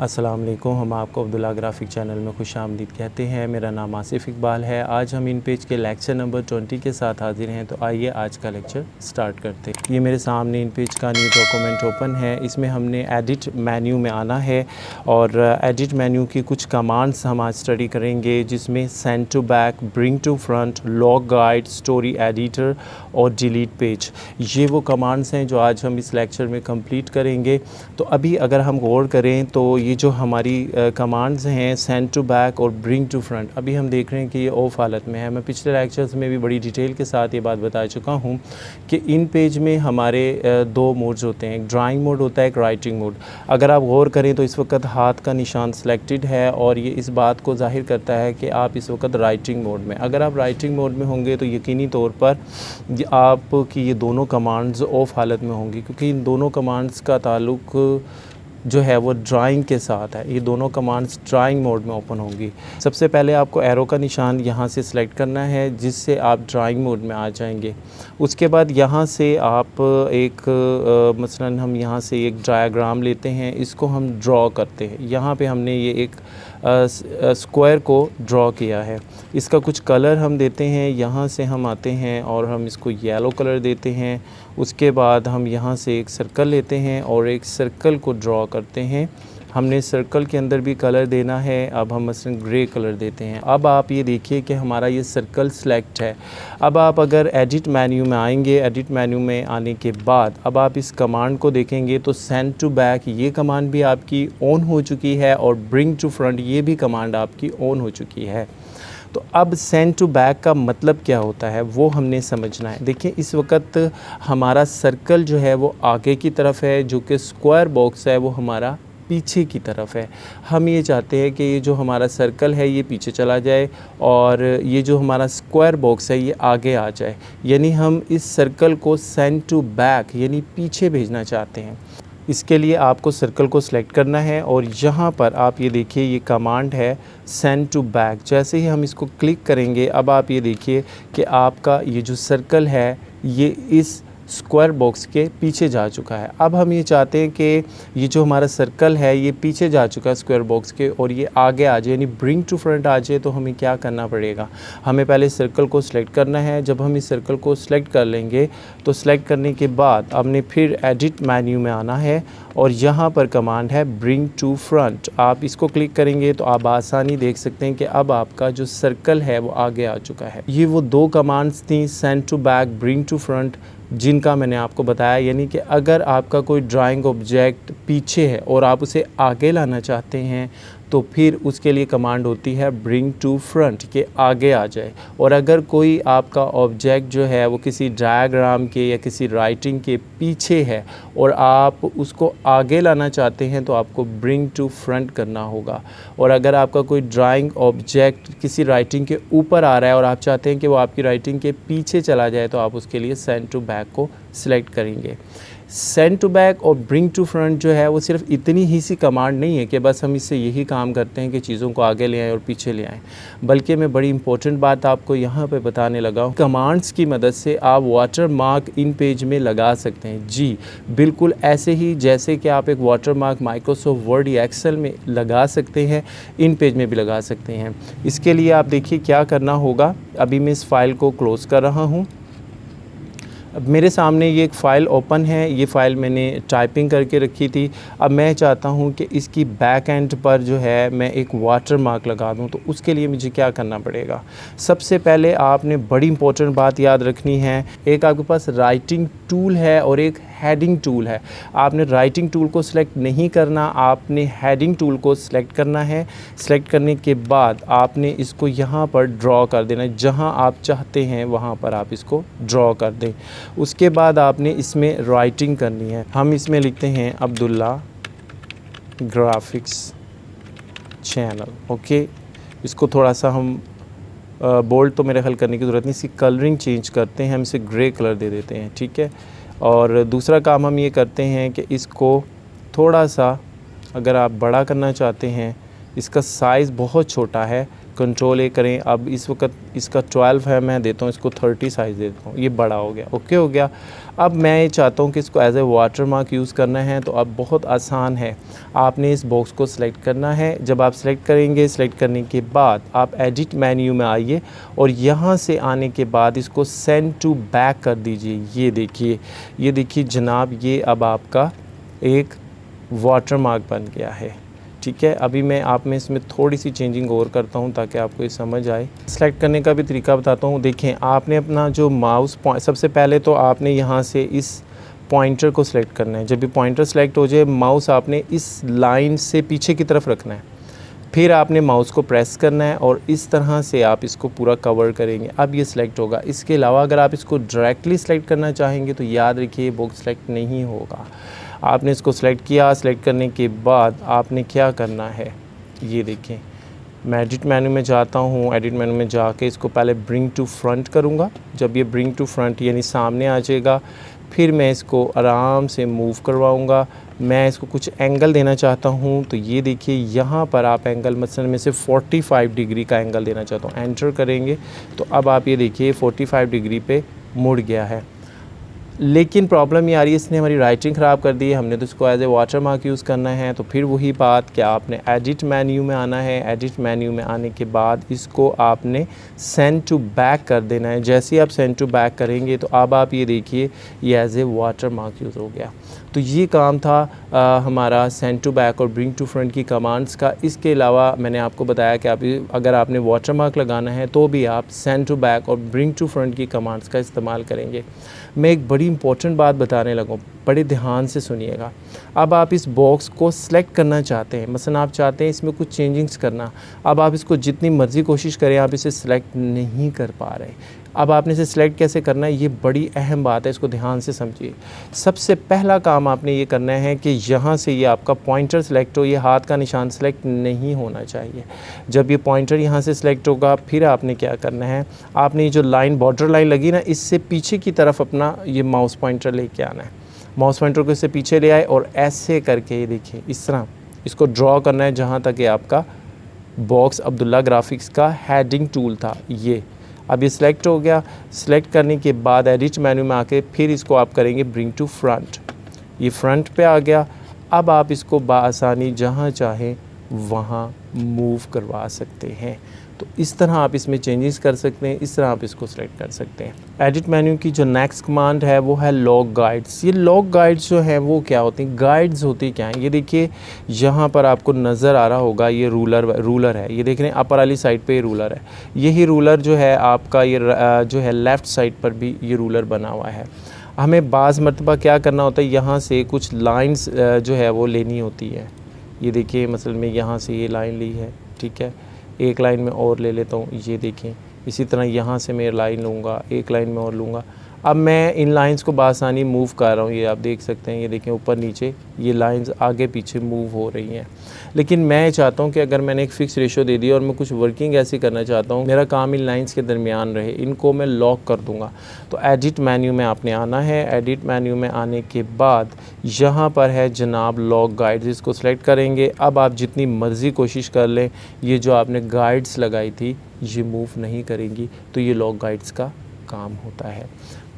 अस्सलाम वालेकुम। हम आपको अब्दुल्ला ग्राफिक चैनल में खुश आमदीद कहते हैं। मेरा नाम आसिफ इकबाल है। आज हम इन पेज के लेक्चर नंबर 20 के साथ हाजिर हैं। तो आइए आज का लेक्चर स्टार्ट करते हैं। ये मेरे सामने इन पेज का न्यू डॉक्यूमेंट ओपन है। इसमें हमने एडिट मेन्यू में आना है और एडिट मेन्यू की कुछ कमांड्स हम आज स्टडी करेंगे, जिसमें send to back, bring to front, lock guide, story editor और डिलीट पेज, ये वो कमांड्स हैं जो आज हम इस लेक्चर में कंप्लीट करेंगे। तो अभी अगर हम गौर करें तो ये जो हमारी कमांड्स हैं सेंड टू बैक और ब्रिंग टू फ्रंट, अभी हम देख रहे हैं कि ये ऑफ हालत में है। मैं पिछले लेक्चर्स में भी बड़ी डिटेल के साथ ये बात बता चुका हूँ कि इन पेज में हमारे दो मोड्स होते हैं, एक ड्राइंग मोड होता है, एक राइटिंग मोड। अगर आप गौर करें तो इस वक्त हाथ का निशान सेलेक्टेड है और ये इस बात को जाहिर करता है कि आप इस वक्त राइटिंग मोड में। अगर आप राइटिंग मोड में होंगे तो यकीनी तौर पर आपकी ये दोनों कमांड्स ऑफ हालत में होंगी, क्योंकि इन दोनों कमांड्स का ताल्लुक जो है वो ड्राइंग के साथ है। ये दोनों कमांड्स ड्राइंग मोड में ओपन होंगी। सबसे पहले आपको एरो का निशान यहाँ से सिलेक्ट करना है, जिससे आप ड्राइंग मोड में आ जाएंगे। उसके बाद यहाँ से आप मसलन हम यहाँ से एक डायग्राम लेते हैं, इसको हम ड्रॉ करते हैं। यहाँ पे हमने ये एक स्क्वायर को ड्रॉ किया है। इसका कुछ कलर हम देते हैं, यहाँ से हम आते हैं और हम इसको येलो कलर देते हैं। उसके बाद हम यहाँ से एक सर्कल लेते हैं और एक सर्कल को ड्रॉ करते हैं। हमने सर्कल के अंदर भी कलर देना है। अब हम मसलन ग्रे कलर देते हैं। अब आप ये देखिए कि हमारा ये सर्कल सेलेक्ट है। अब आप अगर एडिट मेन्यू में आएंगे, एडिट मेन्यू में आने के बाद अब आप इस कमांड को देखेंगे तो सेंड टू बैक ये कमांड भी आपकी ऑन हो चुकी है और ब्रिंग टू फ्रंट ये भी कमांड आपकी ऑन हो चुकी है। तो अब सेंड टू बैक का मतलब क्या होता है वो हमने समझना है। देखिए इस वक्त हमारा सर्कल जो है वो आगे की तरफ है, जो कि स्क्वायर बॉक्स है वो हमारा पीछे की तरफ है। हम ये चाहते हैं कि ये जो हमारा सर्कल है ये पीछे चला जाए और ये जो हमारा स्क्वायर बॉक्स है ये आगे आ जाए, यानी हम इस सर्कल को सेंड टू बैक यानी पीछे भेजना चाहते हैं। इसके लिए आपको सर्कल को सिलेक्ट करना है और यहाँ पर आप ये देखिए ये कमांड है सेंड टू बैक। जैसे ही हम इसको क्लिक करेंगे अब आप ये देखिए कि आपका ये जो सर्कल है ये इस स्क्वायर बॉक्स के पीछे जा चुका है। अब हम ये चाहते हैं कि ये जो हमारा सर्कल है ये पीछे जा चुका है स्क्वायर बॉक्स के और ये आगे आ जाए, यानी ब्रिंग टू फ्रंट आ जाए। तो हमें क्या करना पड़ेगा, हमें पहले सर्कल को सिलेक्ट करना है। जब हम इस सर्कल को सिलेक्ट कर लेंगे तो सिलेक्ट करने के बाद हमने फिर एडिट मेन्यू में आना है और यहाँ पर कमांड है ब्रिंग टू फ्रंट। आप इसको क्लिक करेंगे तो आप आसानी देख सकते हैं कि अब आपका जो सर्कल है वो आगे आ चुका है। ये वो दो कमांड्स थी, send to back, bring to front, जिनका मैंने आपको बताया। यानी कि अगर आपका कोई ड्राइंग ऑब्जेक्ट पीछे है और आप उसे आगे लाना चाहते हैं तो फिर उसके लिए कमांड होती है ब्रिंग टू फ्रंट, के आगे आ जाए। और अगर कोई आपका ऑब्जेक्ट जो है वो किसी डायग्राम के या किसी राइटिंग के पीछे है और आप उसको आगे लाना चाहते हैं तो आपको ब्रिंग टू फ्रंट करना होगा। और अगर आपका कोई ड्राइंग ऑब्जेक्ट किसी राइटिंग के ऊपर आ रहा है और आप चाहते हैं कि वो आपकी राइटिंग के पीछे चला जाए तो आप उसके लिए सेंड टू बैक को सिलेक्ट करेंगे। सेंड टू बैक और ब्रिंग टू फ्रंट जो है वो सिर्फ इतनी ही सी कमांड नहीं है कि बस हम इससे यही काम करते हैं कि चीज़ों को आगे ले आएँ और पीछे ले आएँ, बल्कि मैं बड़ी इंपॉर्टेंट बात आपको यहाँ पे बताने लगा हूँ। कमांड्स की मदद से आप वाटर मार्क इन पेज में लगा सकते हैं। जी बिल्कुल ऐसे ही जैसे कि आप एक वाटर मार्क माइक्रोसॉफ्ट वर्ड या एक्सेल में लगा सकते हैं, इन पेज में भी लगा सकते हैं। इसके लिए आप देखिए क्या करना होगा। अभी मैं इस फाइल को क्लोज़ कर रहा हूँ। अब मेरे सामने ये एक फ़ाइल ओपन है। ये फ़ाइल मैंने टाइपिंग करके रखी थी। अब मैं चाहता हूँ कि इसकी बैक एंड पर जो है मैं एक वाटर मार्क लगा दूँ। तो उसके लिए मुझे क्या करना पड़ेगा, सबसे पहले आपने बड़ी इंपॉर्टेंट बात याद रखनी है। एक आपके पास राइटिंग टूल है और एक हेडिंग टूल है। आपने राइटिंग टूल को सिलेक्ट नहीं करना, आपने हेडिंग टूल को सिलेक्ट करना है। सिलेक्ट करने के बाद आपने इसको यहाँ पर ड्रॉ कर देना है, जहाँ आप चाहते हैं वहाँ पर आप इसको ड्रॉ कर दें। उसके बाद आपने इसमें राइटिंग करनी है। हम इसमें लिखते हैं अब्दुल्ला ग्राफिक्स चैनल। ओके, इसको थोड़ा सा हम बोल्ड तो मेरे ख्याल करने की ज़रूरत नहीं, इसकी कलरिंग चेंज करते हैं, हम इसे ग्रे कलर दे देते हैं। ठीक है, और दूसरा काम हम ये करते हैं कि इसको थोड़ा सा अगर आप बड़ा करना चाहते हैं इसका साइज़ बहुत छोटा है। कंट्रोल ए करें। अब इस वक्त इसका 12 है, मैं देता हूँ इसको 30 साइज़ देता हूँ, ये बड़ा हो गया, ओके हो गया। अब मैं ये चाहता हूँ कि इसको as a watermark use करना है, तो अब बहुत आसान है। आपने इस बॉक्स को सिलेक्ट करना है। जब आप सिलेक्ट करेंगे, सिलेक्ट करने के बाद आप एडिट मेन्यू में आइए और यहाँ से आने के बाद इसको सेंड टू बैक कर दीजिए। ये देखिए जनाब, ये अब आपका एक वाटर मार्क बन गया है, ठीक है। अभी मैं आप में इसमें थोड़ी सी चेंजिंग और करता हूँ ताकि आपको ये समझ आए। सेलेक्ट करने का भी तरीका बताता हूँ। देखें, आपने अपना जो माउस पॉइंट, सबसे पहले तो आपने यहाँ से इस पॉइंटर को सिलेक्ट करना है। जब भी पॉइंटर सेलेक्ट हो जाए, माउस आपने इस लाइन से पीछे की तरफ रखना है, फिर आपने माउस को प्रेस करना है और इस तरह से आप इसको पूरा कवर करेंगे। अब ये सिलेक्ट होगा। इसके अलावा अगर आप इसको डायरेक्टली सिलेक्ट करना चाहेंगे तो याद रखिए बॉक्स सिलेक्ट नहीं होगा। आपने इसको सिलेक्ट किया, सिलेक्ट करने के बाद आपने क्या करना है, ये देखें, मैं एडिट मेन्यू में जाता हूँ। एडिट मेन्यू में जाके इसको पहले ब्रिंग टू फ्रंट करूँगा। जब ये ब्रिंग टू फ्रंट यानी सामने आ जाएगा, फिर मैं इसको आराम से मूव करवाऊँगा। मैं इसको कुछ एंगल देना चाहता हूँ, तो ये देखिए यहाँ पर आप एंगल मसलन में से 45 डिग्री का एंगल देना चाहता हूँ। एंटर करेंगे तो अब आप ये देखिए 45 डिग्री पे मुड़ गया है। लेकिन प्रॉब्लम ये आ रही है, इसने हमारी राइटिंग ख़राब कर दी है। हमने तो इसको as a watermark use करना है। तो फिर वही बात कि आपने एडिट मेन्यू में आना है। एडिट मेन्यू में आने के बाद इसको आपने सेंड टू बैक कर देना है। जैसे ही आप सेंड टू बैक करेंगे तो अब आप ये देखिए ये as a watermark use हो गया। तो ये काम था हमारा सेंड टू बैक और ब्रिंग टू फ्रंट की कमांड्स का। इसके अलावा मैंने आपको बताया कि आप अगर आपने वाटर मार्क लगाना है तो भी आप सेंड टू बैक और ब्रिंग टू फ्रंट की कमांड्स का इस्तेमाल करेंगे। मैं एक बड़ी इंपॉर्टेंट बात बताने लगा हूँ, बड़े ध्यान से सुनिएगा। अब आप इस बॉक्स को सिलेक्ट करना चाहते हैं, मसलन आप चाहते हैं इसमें कुछ चेंजिंग्स करना। अब आप इसको जितनी मर्ज़ी कोशिश करें, आप इसे सिलेक्ट नहीं कर पा रहे। अब आपने इसे सिलेक्ट कैसे करना है, ये बड़ी अहम बात है, इसको ध्यान से समझिए। सबसे पहला काम आपने ये करना है कि यहाँ से ये आपका पॉइंटर सिलेक्ट हो, ये हाथ का निशान सिलेक्ट नहीं होना चाहिए। जब ये पॉइंटर यहाँ से सिलेक्ट होगा, फिर आपने क्या करना है, आपने ये जो लाइन बॉर्डर लाइन लगी ना, इससे पीछे की तरफ अपना ये माउस पॉइंटर लेके आना है। माउस पॉइंटर को इससे पीछे ले आए और ऐसे करके ये देखिए इस तरह इसको ड्रॉ करना है जहाँ तक ये आपका बॉक्स अब्दुल्ला ग्राफिक्स का हेडिंग टूल था। ये अब ये सिलेक्ट हो गया। सिलेक्ट करने के बाद एडिट मेन्यू में आके फिर इसको आप करेंगे ब्रिंग टू फ्रंट। ये फ्रंट पे आ गया। अब आप इसको बाआसानी जहाँ चाहें वहाँ मूव करवा सकते हैं। तो इस तरह आप इसमें चेंजेस कर सकते हैं, इस तरह आप इसको सिलेक्ट कर सकते हैं। एडिट मेन्यू की जो नेक्स्ट कमांड है वो है लॉग गाइड्स। ये लॉग गाइड्स जो हैं वो क्या होती हैं, गाइड्स होती क्या हैं, ये देखिए यहाँ पर आपको नज़र आ रहा होगा, ये रूलर है। ये देख रहे हैं अपर वाली साइड पे ये रूलर है। यही रूलर जो है आपका ये जो है लेफ़्ट साइड पर भी ये रूलर बना हुआ है। हमें बाज़ मरतबा क्या करना होता है, यहाँ से कुछ लाइन्स जो है वो लेनी होती है। ये देखिए मसल में यहाँ से ये लाइन ली है, ठीक है। एक लाइन में और ले लेता हूँ, ये देखें। इसी तरह यहाँ से मैं लाइन लूँगा, एक लाइन में और लूँगा। अब मैं इन लाइंस को बासानी मूव कर रहा हूँ, ये आप देख सकते हैं। ये देखें ऊपर नीचे ये लाइंस आगे पीछे मूव हो रही हैं। लेकिन मैं चाहता हूँ कि अगर मैंने एक फ़िक्स रेशो दे दी और मैं कुछ वर्किंग ऐसी करना चाहता हूँ, मेरा काम इन लाइंस के दरमियान रहे, इनको मैं लॉक कर दूँगा। तो एडिट मेन्यू में आपने आना है। एडिट मेन्यू में आने के बाद यहाँ पर है जनाब लॉक गाइड्स, इसको सेलेक्ट करेंगे। अब आप जितनी मर्ज़ी कोशिश कर लें, ये जो आपने गाइड्स लगाई थी ये मूव नहीं करेंगी, तो ये लॉक गाइड्स का काम होता है।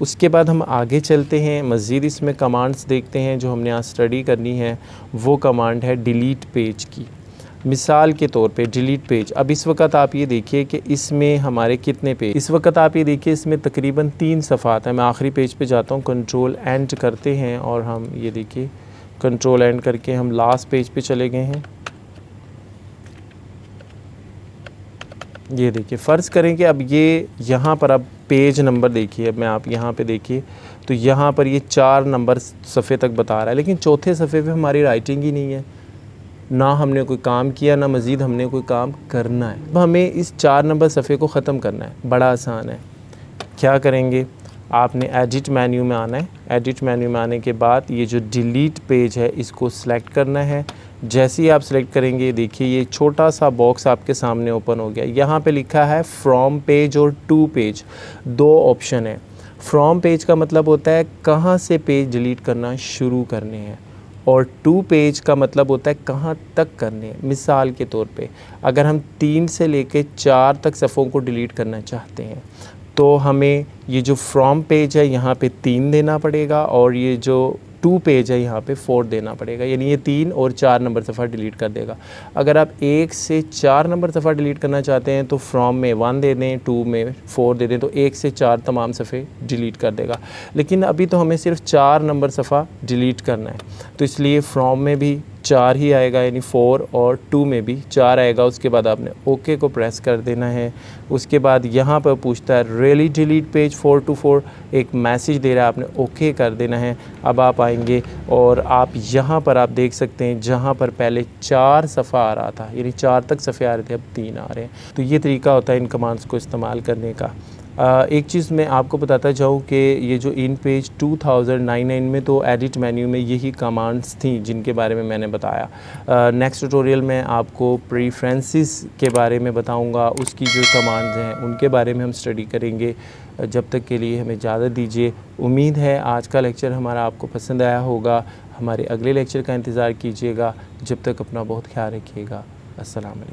उसके बाद हम आगे चलते हैं, मज़ीद इसमें कमांड्स देखते हैं जो हमने आज स्टडी करनी है। वो कमांड है डिलीट पेज की। मिसाल के तौर पे डिलीट पेज। अब इस वक्त आप ये देखिए कि इसमें हमारे कितने पेज, इस वक्त आप ये देखिए इसमें तकरीबन 3 सफ़ात हैं। मैं आखिरी पेज पे जाता हूँ, कंट्रोल एंड करते हैं और हम ये देखिए कंट्रोल एंड करके हम लास्ट पेज पे चले गए हैं। ये देखिए फ़र्ज़ करें कि अब ये यहाँ पर अब पेज नंबर देखिए, अब मैं आप यहाँ पे देखिए तो यहाँ पर ये 4 नंबर सफ़े तक बता रहा है, लेकिन चौथे सफ़े पे हमारी राइटिंग ही नहीं है, ना हमने कोई काम किया, ना मज़ीद हमने कोई काम करना है। अब हमें इस 4 नंबर सफ़े को ख़त्म करना है, बड़ा आसान है। क्या करेंगे, आपने एडिट मेन्यू में आना है। एडिट मेन्यू में आने के बाद ये जो डिलीट पेज है इसको सिलेक्ट करना है। जैसे ही आप सिलेक्ट करेंगे देखिए ये छोटा सा बॉक्स आपके सामने ओपन हो गया। यहाँ पे लिखा है फ्रॉम पेज और टू पेज, 2 ऑप्शन है। फ्रॉम पेज का मतलब होता है कहाँ से पेज डिलीट करना शुरू करने हैं, और 2 पेज का मतलब होता है कहाँ तक करने हैं। मिसाल के तौर पे अगर हम 3 से लेके 4 तक सफ़ों को डिलीट करना चाहते हैं तो हमें ये जो फ्रॉम पेज है यहाँ पे 3 देना पड़ेगा और ये जो 2 पेज है यहाँ पे 4 देना पड़ेगा, यानी ये 3 और 4 नंबर सफ़ा डिलीट कर देगा। अगर आप 1 से 4 नंबर सफ़ा डिलीट करना चाहते हैं तो फ्रॉम में 1 दे दें, 2 में 4 दे दें, तो 1 से 4 तमाम सफ़े डिलीट कर देगा। लेकिन अभी तो हमें सिर्फ 4 नंबर सफ़ा डिलीट करना है, तो इसलिए फ्रॉम में भी 4 ही आएगा, यानी 4, और 2 में भी 4 आएगा। उसके बाद आपने ओके को प्रेस कर देना है। उसके बाद यहाँ पर पूछता है रियली डिलीट पेज 4 to 4, एक मैसेज दे रहा है, आपने ओके कर देना है। अब आप आएंगे और आप यहाँ पर आप देख सकते हैं जहाँ पर पहले 4 सफ़ा आ रहा था, यानी 4 तक सफ़े आ रहे थे, अब 3 आ रहे हैं। तो ये तरीका होता है इन कमांड्स को इस्तेमाल करने का। एक चीज़ मैं आपको बताता जाऊँ कि ये जो इन पेज 2099 में तो एडिट मेन्यू में यही कमांड्स थी जिनके बारे में मैंने बताया। नेक्स्ट ट्यूटोरियल में आपको प्रेफरेंसेस के बारे में बताऊंगा, उसकी जो कमांड्स हैं उनके बारे में हम स्टडी करेंगे। जब तक के लिए हमें इजाज़त दीजिए। उम्मीद है आज का लेक्चर हमारा आपको पसंद आया होगा। हमारे अगले लेक्चर का इंतज़ार कीजिएगा। जब तक अपना बहुत ख्याल रखिएगा। अस्सलाम वालेकुम।